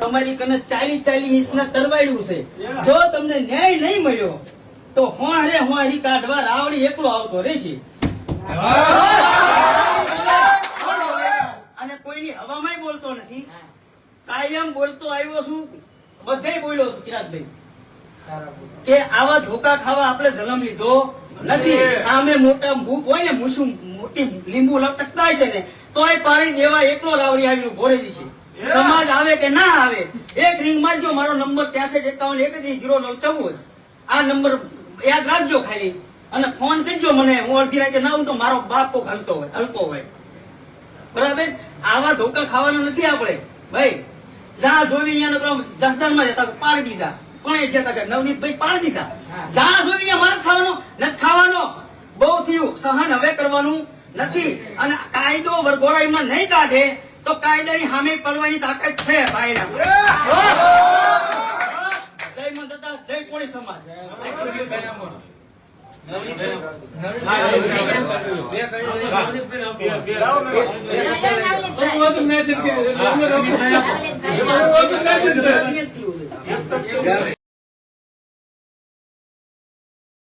તમારી કને 40 ઇંચના તરવાડ્યું છે. જો તમને ન્યાય નહીં મળ્યો તો હોરી કાઢવા રાવડી એકલો આવતો રહેશે. અને કોઈની હવામાં બોલતો નથી, કાયમ બોલતો આવ્યો છું, બધે બોલ્યો છું ચિરાગભાઈ કે આવા ધોકા ખાવા આપણે જન્મ લીધો નથી. આમે મોટા ભૂખ હોય ને મોટી લીંબુ લટકતા છે ને તો એ પાણી દેવા એકલો રાવડી આવીને ભોરે દીશે. સમાજ આવે કે ના આવે, એક રિંગ મારજો. મારો નંબર 6351310914. આ નંબર યાદ રાખજો ખાલી, અને ફોન કરજો મને. હું અડધી રાતે ના આવું તો મારો બાપ કોક હલકો હોય. બરાબર? આવા ધોકા ખાવાના નથી આપણે ભાઈ. જ્યાં જોઈ અહીંયા જસદણમાં જતા પાડી દીધા, પણ એ જતા કે નવનીતભાઈ પાડી દીધા. જ્યાં જોઈ અહીંયા મારે ખાવાનો નથી ખાવાનો. બહુ થયું, સહન હવે કરવાનું નથી. અને કાયદો વરઘોડાઈમાં નહીં કાઢે તો કાયદાની સામે પડવાની તાકાત છે ભાઈ. જય મદદા, જય કોળી સમાજ.